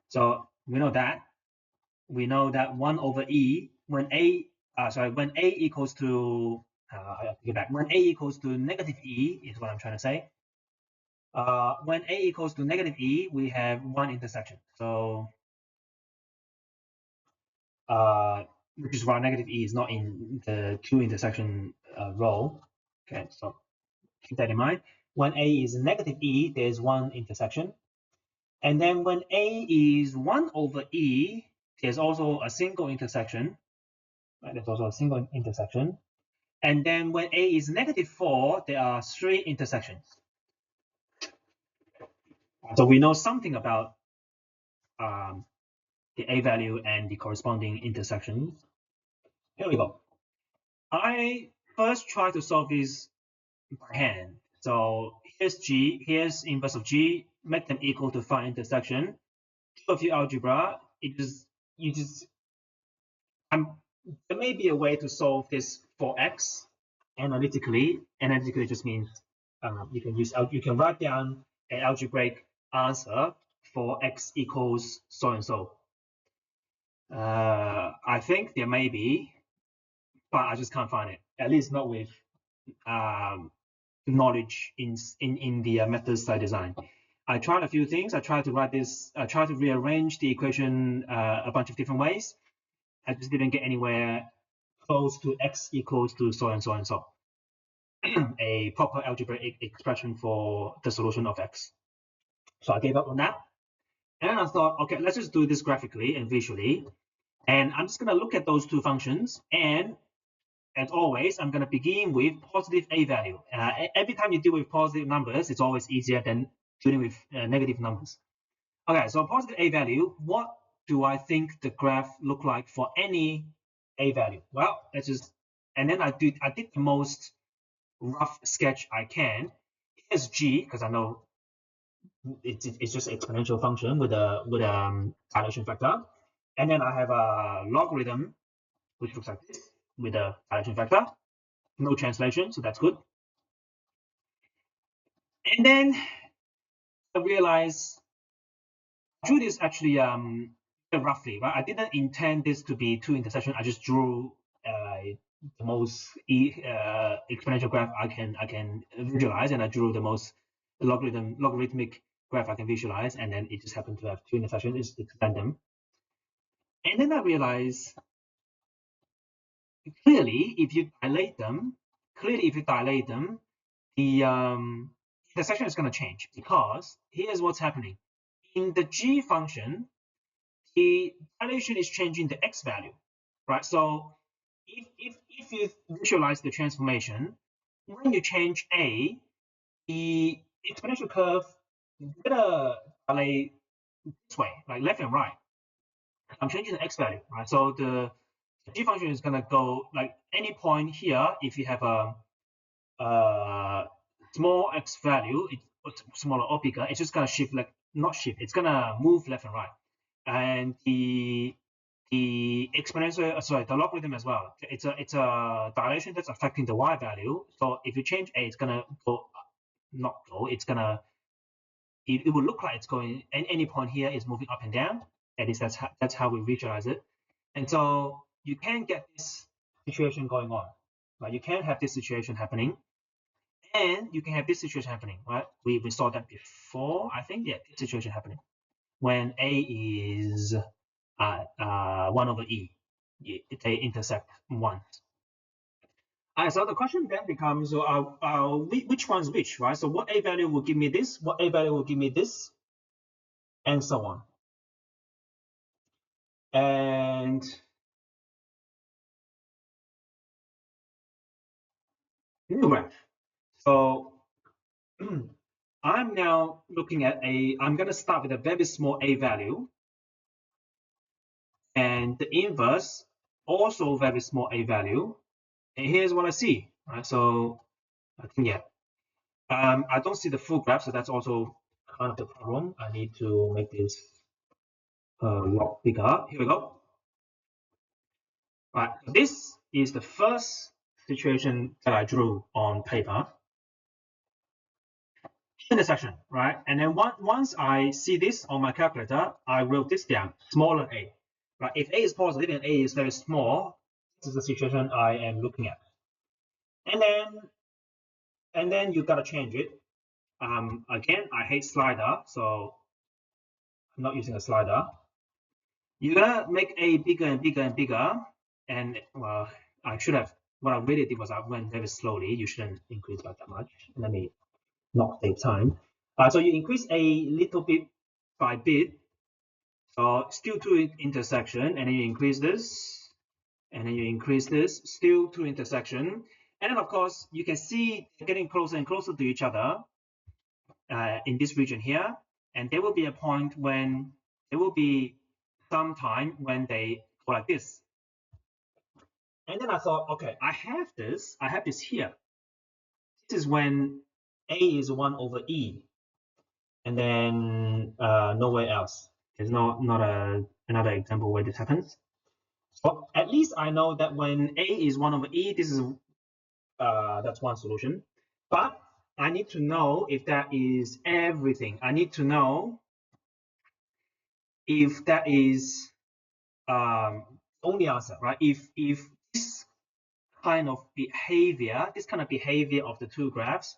Speaker 1: So we know that. We know that 1 over E, when A equals to, I have to get back. When A equals to -E is what I'm trying to say. When A equals to -E, we have one intersection. So, which is why -E is not in the 2 intersection row. Okay, so keep that in mind. When A is -E, there's one intersection. And then when A is 1 over E, there's also a single intersection. Right? There's also a single intersection. And then when A is -4, there are 3 intersections. So we know something about the A value and the corresponding intersections. Here we go. I first try to solve this by hand. So here's G, here's inverse of G, make them equal to find intersection. Do a few algebra. You just there may be a way to solve this for x analytically. Analytically just means you can write down an algebraic answer for x equals so and so. I think there may be, but I just can't find it. At least not with knowledge in the method style design. I tried a few things. I tried to write this. I tried to rearrange the equation a bunch of different ways. I just didn't get anywhere close to x equals to so and so and so. A proper algebraic expression for the solution of x. So I gave up on that. And I thought, okay, let's just do this graphically and visually. And I'm just going to look at those two functions. And as always, I'm going to begin with positive a value. Every time you deal with positive numbers, it's always easier than dealing with negative numbers. Okay, so positive a value, what do I think the graph look like for any a value? Well, let's just, and then I did the most rough sketch I can. Here's G, because I know it's just exponential function with a dilation factor. And then I have a logarithm, which looks like this, with a dilation factor. No translation, so that's good. And then I realized I drew this actually roughly, right? I didn't intend this to be two intersections. I just drew the most exponential graph I can visualize, and I drew the most logarithmic graph I can visualize, and then it just happened to have two intersections. It's random. And then I realized clearly, if you dilate them, the intersection is going to change, because here's what's happening. In the G function, the dilation is changing the x value, right? So if you visualize the transformation, when you change a, the exponential curve is gonna dilate this way, like left and right. I'm changing the x value, right? So the G function is gonna go like any point here. If you have a small x value, it's smaller or bigger, it's just gonna shift, like not shift, it's gonna move left and right. And the exponential, sorry, the logarithm as well. It's a dilation that's affecting the y value. So if you change a, it's gonna go, not go. It's gonna, it will look like it's going. Any point here is moving up and down. At least that's how we visualize it. And so you can get this situation going on. Right? You can have this situation happening, and you can have this situation happening. Right? We saw that before. I think, yeah, this situation happening when a is 1 over e. They intersect once. So the question then becomes, which one's which, right? So what a value will give me this, what a value will give me this, and so on. And new graph. So I'm now looking at I'm going to start with a very small a value, and the inverse also very small a value. And here's what I see, right? So I think, yeah, I don't see the full graph, so that's also kind of the problem. I need to make this a lot bigger. Here we go. Right, this is the first situation that I drew on paper. Intersection, right? And then once I see this on my calculator, I wrote this down, smaller a. Right? If a is positive and a is very small, this is the situation I am looking at. And then you gotta change it. Again, I hate slider, so I'm not using a slider. You're gonna make a bigger and bigger and bigger, and well, I should have. What I really did was I went very slowly. You shouldn't increase by that much. Let me not save time. So you increase a little bit by bit. So still two intersection, and then you increase this, and then you increase this, still two intersection. And then of course you can see getting closer and closer to each other in this region here. And there will be a point when there will be some time when they go like this. And then I thought, okay, I have this here. This is when A is 1 over E, and then nowhere else. There's not another example where this happens. So at least I know that when A is 1 over E, this is that's one solution. But I need to know if that is everything. I need to know if that is only answer, right? If this kind of behavior, of the two graphs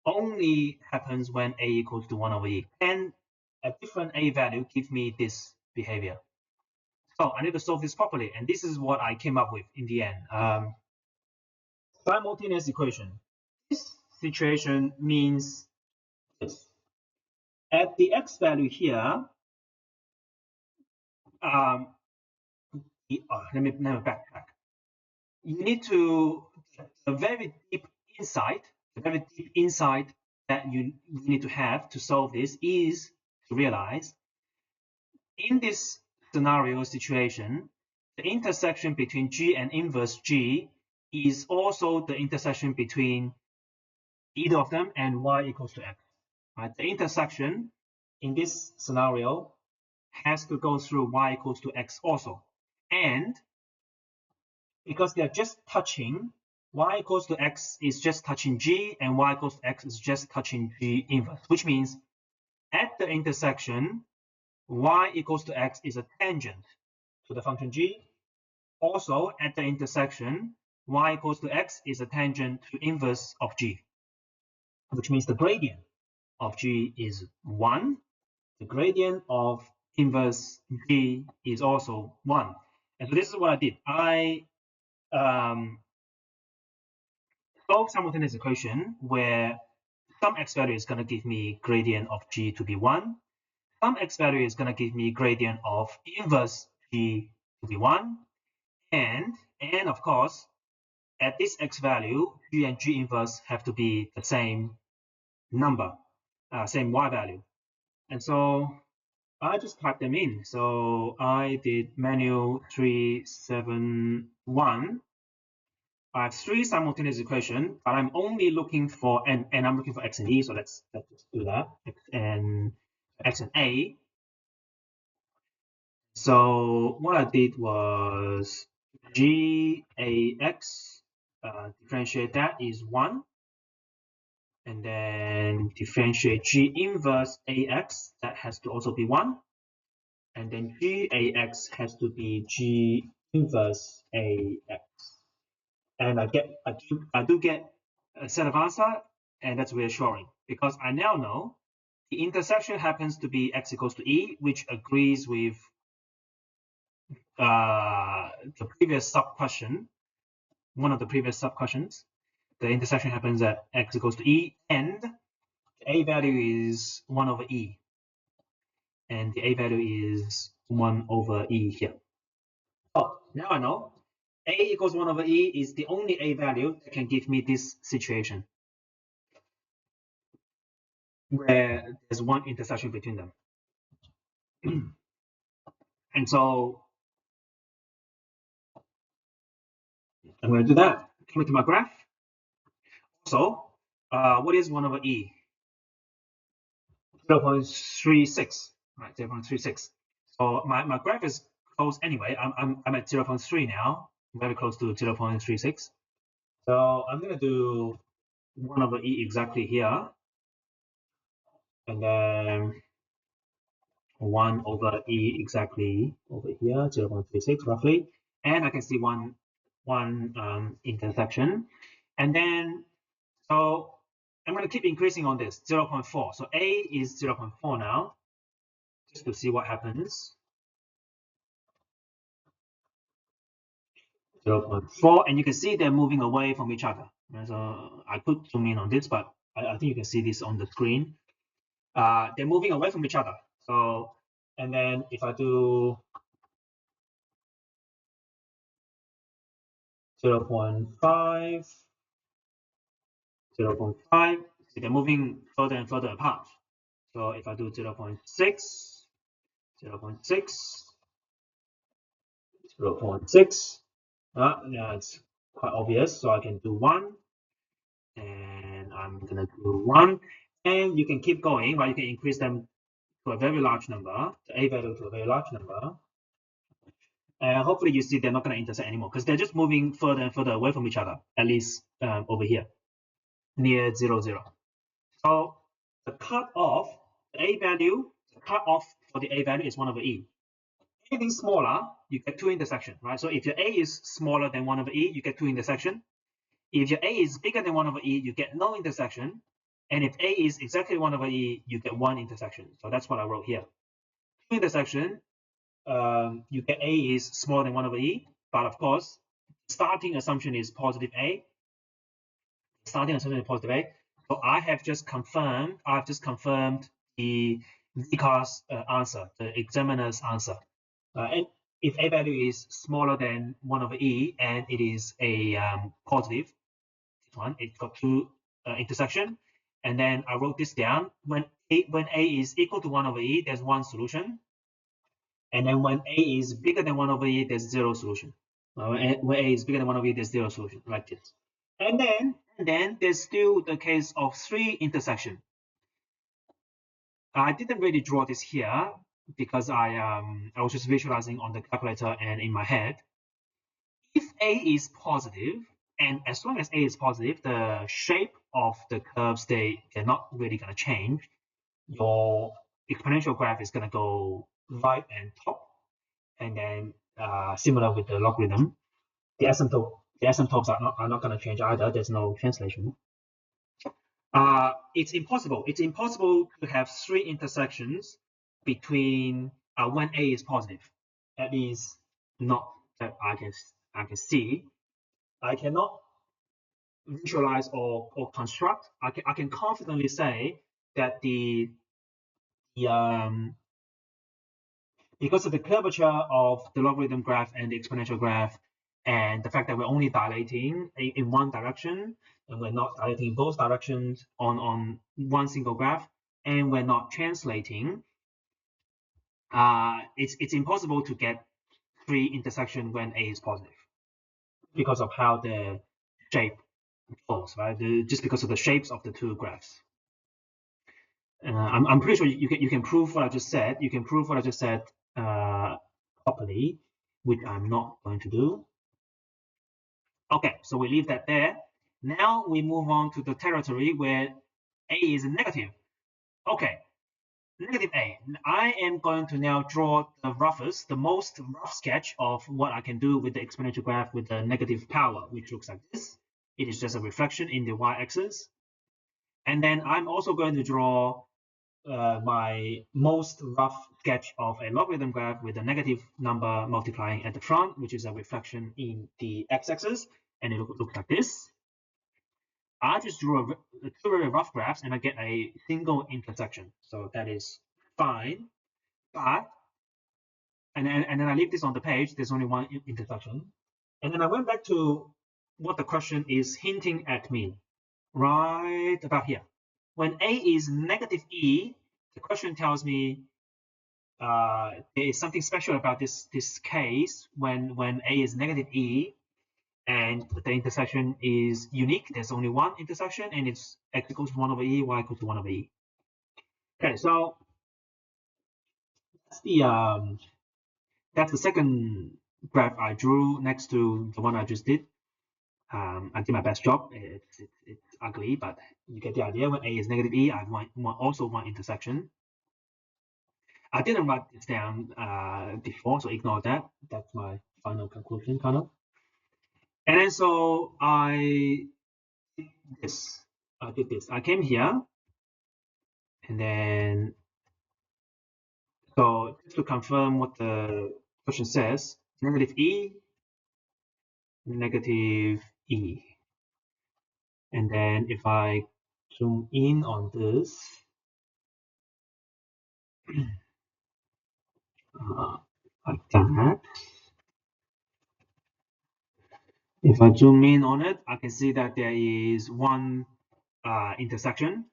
Speaker 1: only happens when A equals to 1 over E, and a different A value gives me this behavior. So I need to solve this properly, and this is what I came up with in the end. Simultaneous equation. This situation means this. At the x value here, let me backtrack. You need to a very deep insight, that you need to have to solve this is to realize in this scenario situation, the intersection between G and inverse G is also the intersection between either of them and y equals to x. Right? The intersection in this scenario has to go through y equals to x also. And because they're just touching, y equals to x is just touching G, and y equals to x is just touching G inverse, which means at the intersection, y equals to x is a tangent to the function G. Also, at the intersection, y equals to x is a tangent to inverse of G, which means the gradient of G is 1. The gradient of inverse G is also 1. And so this is what I did. I solved simultaneous equation where some x value is going to give me gradient of G to be 1. Some x value is going to give me gradient of inverse G to be 1. And of course, at this x value, G and G inverse have to be the same number, same y value. And so I just typed them in. So I did manual 371. I have 3 simultaneous equations, but I'm only looking for and I'm looking for x and e. So let's just do that. X and a. So what I did was GAX, differentiate that is 1. And then differentiate G inverse AX, that has to also be 1. And then GAX has to be G inverse AX. And I do get a set of answer, and that's reassuring because I now know the intersection happens to be x equals to e, which agrees with the previous sub question, one of the previous sub questions. The intersection happens at x equals to e, and the a value is 1 over e, and the a value is 1 over e here. Oh, now I know a equals 1 over e is the only a value that can give me this situation where there's one intersection between them. And so I'm going to do that. Coming to my graph. So what is 1 over e? 0.36, right? 0.36. So my graph is close anyway. I'm at 0.3 now, very close to 0.36. So I'm going to do 1 over e exactly here, and then 1 over e exactly over here, 0.36 roughly, and I can see one intersection, and then so I'm going to keep increasing on this 0.4. So a is 0.4 now, just to see what happens. 0.4, and you can see they're moving away from each other. So I could zoom in on this, but I think you can see this on the screen. They're moving away from each other. So, and then if I do 0.5, 0.5, they're moving further and further apart. So if I do 0.6, 0.6, 0.6, Yeah, it's quite obvious. So I can do 1, and I'm gonna do 1, and you can keep going, right? You can increase them to a very large number, the a value to a very large number. And hopefully you see they're not going to intersect anymore because they're just moving further and further away from each other, at least over here, near 0, 0. So the cutoff, the a value, the cutoff for the a value is 1 over e. Anything smaller, you get 2 intersections, right? So if your a is smaller than 1 over e, you get 2 intersections. If your a is bigger than 1 over e, you get no intersection. And if a is exactly 1 over e, you get 1 intersection. So that's what I wrote here. 2 intersection, you get a is smaller than 1 over e, but of course, starting assumption is positive a. Starting assumption is positive a. So I've just confirmed the VCAA's answer, the examiner's answer. And if a value is smaller than 1 over e and it is a positive, this one, it's got 2 intersection. And then I wrote this down. When a is equal to 1 over e, there's 1 solution. And then when a is bigger than 1 over e, there's 0 solution. When a is bigger than 1 over e, there's 0 solution, like this. And then there's still the case of 3 intersection. I didn't really draw this here because I was just visualizing on the calculator and in my head. If a is positive, and as long as a is positive, the shape of the curves they're not really going to change. Your exponential graph is going to go right and top, and then similar with the logarithm, the asymptotes are not going to change either. There's no translation. It's impossible. It's impossible to have 3 intersections between when a is positive. At least not that I can see. I cannot visualize or construct. I can confidently say that the because of the curvature of the logarithm graph and the exponential graph, and the fact that we're only dilating in one direction, and we're not dilating in both directions on one single graph, and we're not translating, it's impossible to get 3 intersection when a is positive because of how the shape goes, right? Just because of the shapes of the 2 graphs. I'm pretty sure you can prove what I just said. You can prove what I just said properly, which I'm not going to do. Okay, so we leave that there. Now we move on to the territory where a is negative. Okay, negative a. I am going to now draw the most rough sketch of what I can do with the exponential graph with the negative power, which looks like this. It is just a reflection in the y-axis. And then I'm also going to draw my most rough sketch of a logarithm graph with a negative number multiplying at the front, which is a reflection in the x-axis, and it looks like this. I just drew 2 very rough graphs and I get a single intersection, so that is fine. But and then I leave this on the page. There's only 1 intersection, and then I went back to what the question is hinting at me, right about here. When a is negative e, the question tells me there is something special about this case when a is negative e and the intersection is unique. There's only 1 intersection and it's x equals to 1 over e, y equals to 1 over e. Okay, so that's the second graph I drew next to the one I just did. I did my best job. It's ugly, but you get the idea. When a is negative e, I have also 1 intersection. I didn't write this down before, so ignore that. That's my final conclusion, kind of. And then so I did this. I came here, and then so just to confirm what the question says, negative e, negative e. And then if I zoom in on this, like that. If I zoom in on it, I can see that there is 1 intersection.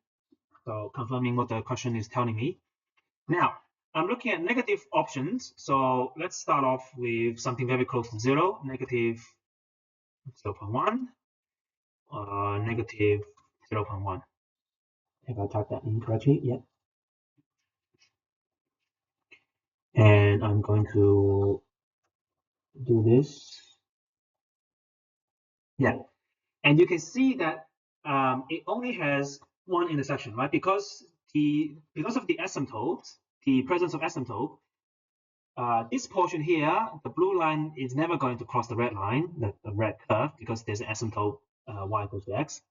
Speaker 1: So confirming what the question is telling me. Now, I'm looking at negative options. So let's start off with something very close to 0, negative 0.1 or negative 0.1. If I type that incorrectly, yeah. And I'm going to do this. Yeah, and you can see that it only has one intersection, right? Because of the asymptote, the presence of asymptote, this portion here, the blue line is never going to cross the red line, the red curve, because there's an asymptote y equals to x.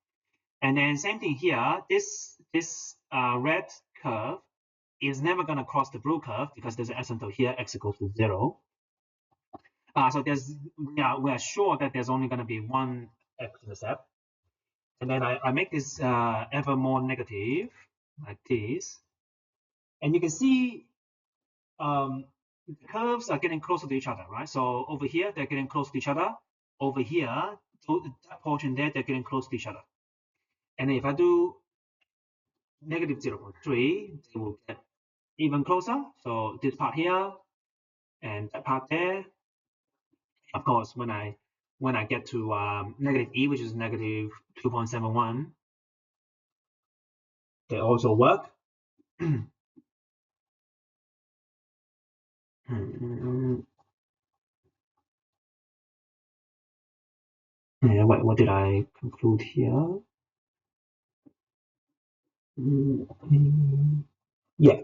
Speaker 1: And then same thing here, this red curve is never going to cross the blue curve because there's an asymptote here, x equals to 0. So we are sure that there's only going to be one x-intercept. And then I make this ever more negative, like this. And you can see the curves are getting closer to each other, right? So over here, they're getting close to each other. Over here, that portion there, they're getting close to each other. And if I do negative 0.3, they will get even closer. So this part here and that part there. Of course, when I get to negative e, which is negative 2.71, they also work. Yeah, what did I conclude here? Yeah.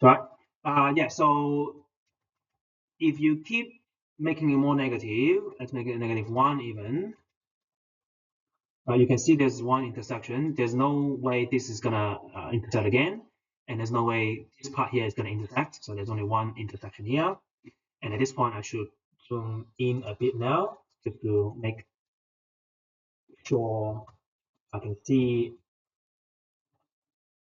Speaker 1: Right. Yeah. So if you keep making it more negative, let's make it -1 even. You can see there's one intersection. There's no way this is gonna intersect again, and there's no way this part here is gonna intersect. So there's only one intersection here. And at this point, I should zoom in a bit now just to make sure I can see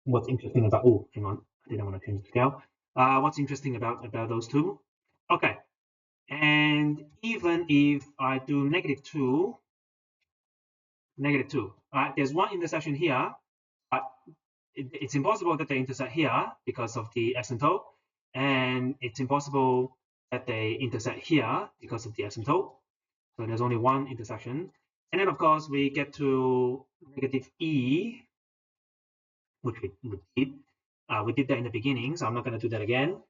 Speaker 1: what's interesting about. Oh, hang on, I didn't want to change the scale. What's interesting about those two? Okay, and even if I do -2, there's one intersection here, but it's impossible that they intersect here because of the asymptote, and it's impossible that they intersect here because of the asymptote. So there's only one intersection. And then, of course, we get to negative e, which we did. We did that in the beginning, so I'm not going to do that again.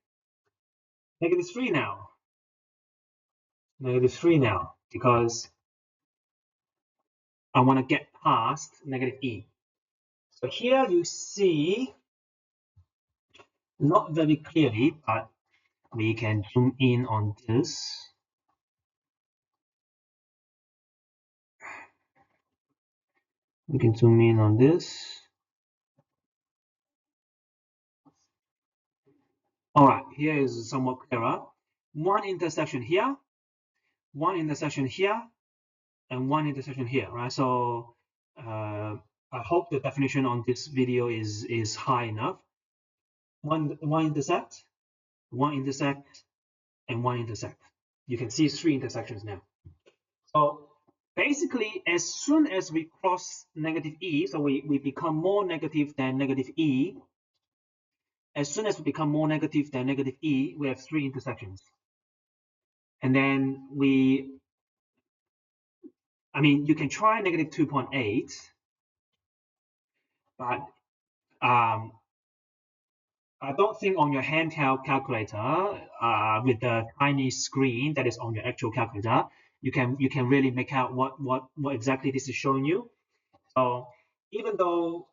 Speaker 1: -3 now. -3 now, because I want to get past negative e. So here you see, not very clearly, but we can zoom in on this. We can zoom in on this. All right, here is somewhat clearer. One intersection here, one intersection here, and one intersection here, right? So I hope the definition on this video is high enough. One intersect, one intersect, and one intersect. You can see 3 intersections now. So basically, as soon as we cross negative e, so we become more negative than negative e. As soon as we become more negative than negative e, we have 3 intersections. And then I mean, you can try negative 2.8, but I don't think on your handheld calculator with the tiny screen that is on your actual calculator, you can really make out what exactly this is showing you. So even though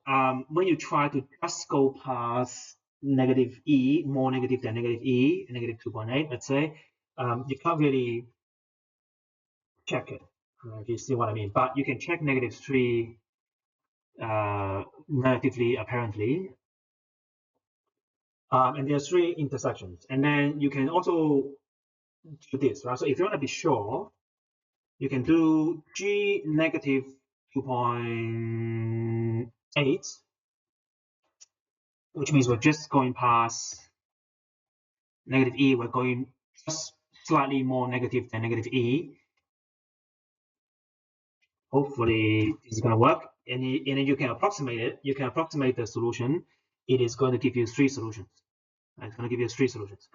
Speaker 1: when you try to just go past negative e, more negative than negative e, negative 2.8, let's say, you can't really check it. If you see what I mean, but you can check -3 relatively apparently. And there's 3 intersections. And then you can also do this, right? So if you want to be sure, you can do g negative 2.8, which means we're just going past negative e, we're going just slightly more negative than negative e. Hopefully this is going to work. And then you can approximate it. You can approximate the solution. It is going to give you 3 solutions. It's going to give you 3 solutions.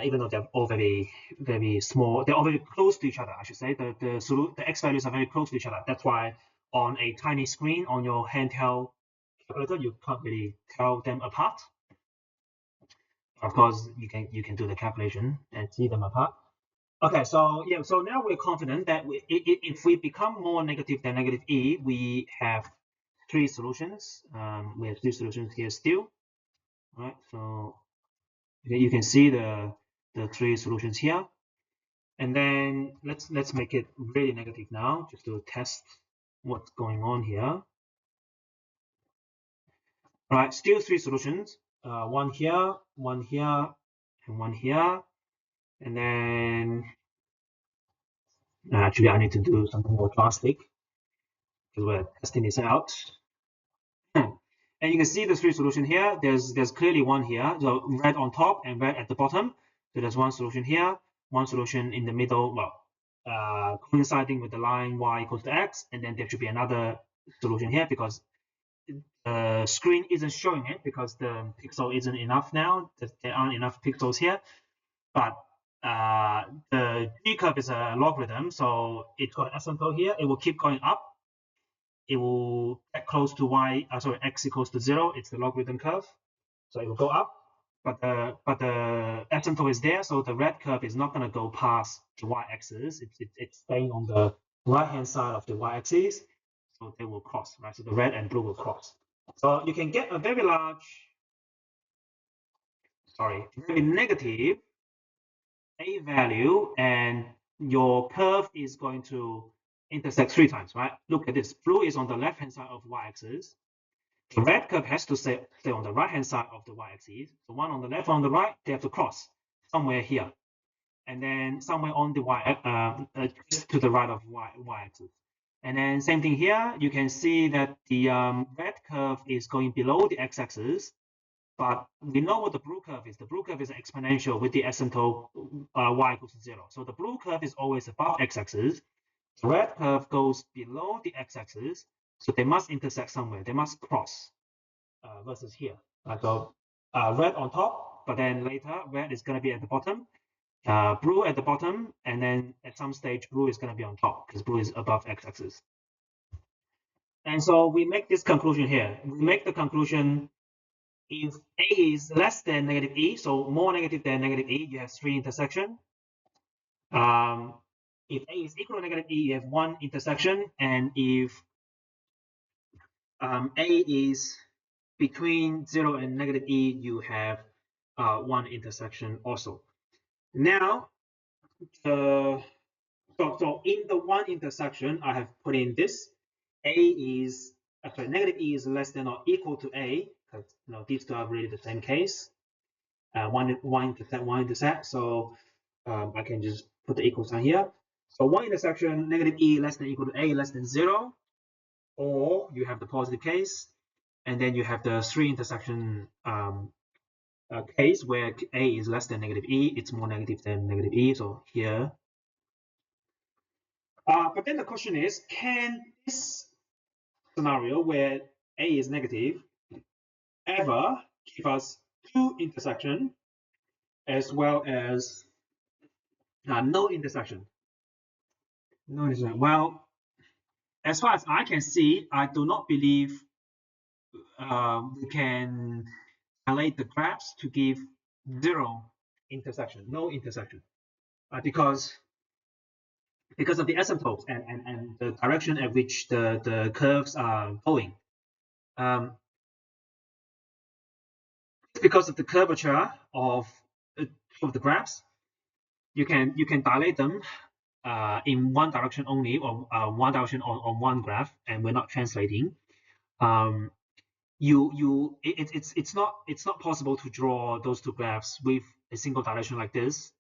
Speaker 1: even though they're all very, very small. They're all very close to each other, I should say. The x values are very close to each other. That's why on a tiny screen on your handheld calculator, you can't really tell them apart. Of course, you can do the calculation and see them apart. Okay, so yeah, so now we're confident that if we become more negative than negative e, we have three solutions. We have three solutions here still, right? So you can see the three solutions here, and then let's make it really negative now, just to test what's going on here. All right, still three solutions. One here, and one here, and then actually I need to do something more drastic because we're testing this out. And you can see the three solution here. There's clearly one here, so red on top and red at the bottom. So there's one solution here, one solution in the middle, well, coinciding with the line y equals to x, and then there should be another solution here because the screen isn't showing it because the pixel isn't enough now. There aren't enough pixels here, but the g curve is a logarithm, so it's got an asymptote here. It will keep going up. It will get close to x equals to 0. It's the logarithm curve, so it will go up. But the asymptote is there, so the red curve is not going to go past the y-axis. It's staying on the right-hand side of the y-axis, so they will cross, right? So the red and blue will cross. So you can get a very negative a value, and your curve is going to intersect three times, right? Look at this. Blue is on the left-hand side of the y-axis. The red curve has to stay on the right-hand side of the y-axis. So one on the left, one on the right, they have to cross somewhere here, and then somewhere on the just to the right of y-axis. And then same thing here. You can see that the red curve is going below the x-axis, but we know what the blue curve is. The blue curve is exponential with the asymptote y equals to 0. So the blue curve is always above x-axis. The red curve goes below the x-axis, so they must intersect somewhere. They must cross versus here. So red on top, but then later red is going to be at the bottom, blue at the bottom, and then at some stage blue is going to be on top because blue is above x-axis. And so we make this conclusion here. We make the conclusion if A is less than negative E, so more negative than negative E, you have three intersection. If A is equal to negative E, you have one intersection, and if A is between 0 and negative E, you have one intersection also. Now, so in the one intersection, I have put in this. A is actually negative E is less than or equal to A, because these two are really the same case. One intersect. So I can just put the equal sign here. So one intersection, negative E less than or equal to A less than 0, or you have the positive case, and then you have the three intersection case where A is less than negative E, it's more negative than negative E, so here. But then the question is, can this scenario where A is negative ever give us two intersection as well as no intersection? No intersection. Well, as far as I can see, I do not believe we can relate the graphs to give zero intersection, no intersection, because of the asymptotes and the direction at which the curves are going. Because of the curvature of the graphs, you can dilate them in one direction only, or one direction on one graph, and we're not translating. It's not possible to draw those two graphs with a single direction like this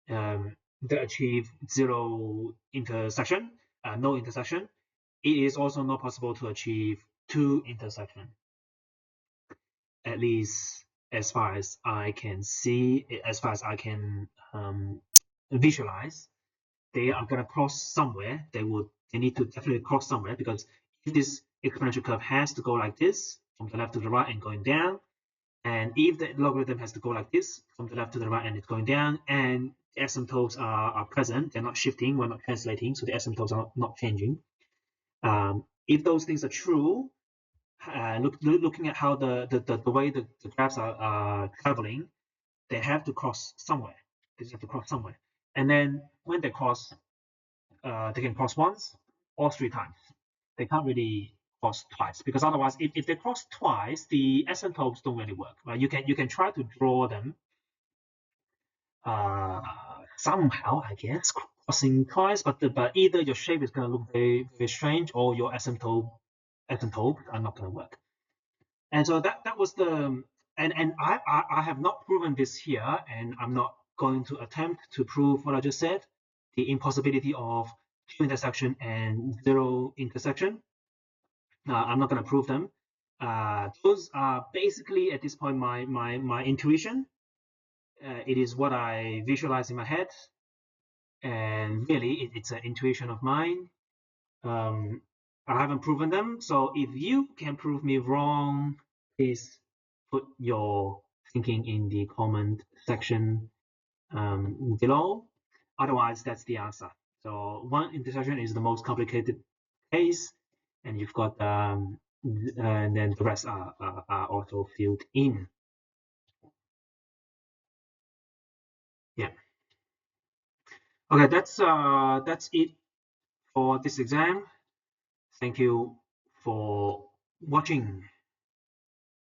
Speaker 1: to achieve zero intersection, no intersection. It is also not possible to achieve two intersection, at least as far as I can see, as far as I can visualize. They are going to cross somewhere. They need to definitely cross somewhere, because if this exponential curve has to go like this from the left to the right and going down, And if the logarithm has to go like this, from the left to the right, and it's going down, and the asymptotes are present, they're not shifting, we're not translating, so the asymptotes are not changing. If those things are true, looking at how the way the graphs are traveling, they have to cross somewhere. They just have to cross somewhere. And then when they cross, they can cross once or 3 times. They can't really cross twice, because otherwise, if they cross twice, the asymptotes don't really work. Right? You can try to draw them somehow, I guess, crossing twice, but either your shape is going to look very strange, or your asymptotes are not going to work. And so that was the and I have not proven this here, and I'm not going to attempt to prove what I just said, the impossibility of 2 intersection and 0 intersection. I'm not going to prove them. Those are basically at this point my intuition. It is what I visualize in my head, and really it's an intuition of mine. I haven't proven them, so if you can prove me wrong, please put your thinking in the comment section below. Otherwise, that's the answer. So 1 intersection is the most complicated case, and you've got and then the rest are also filled in. Yeah. Okay, that's it for this exam. Thank you for watching.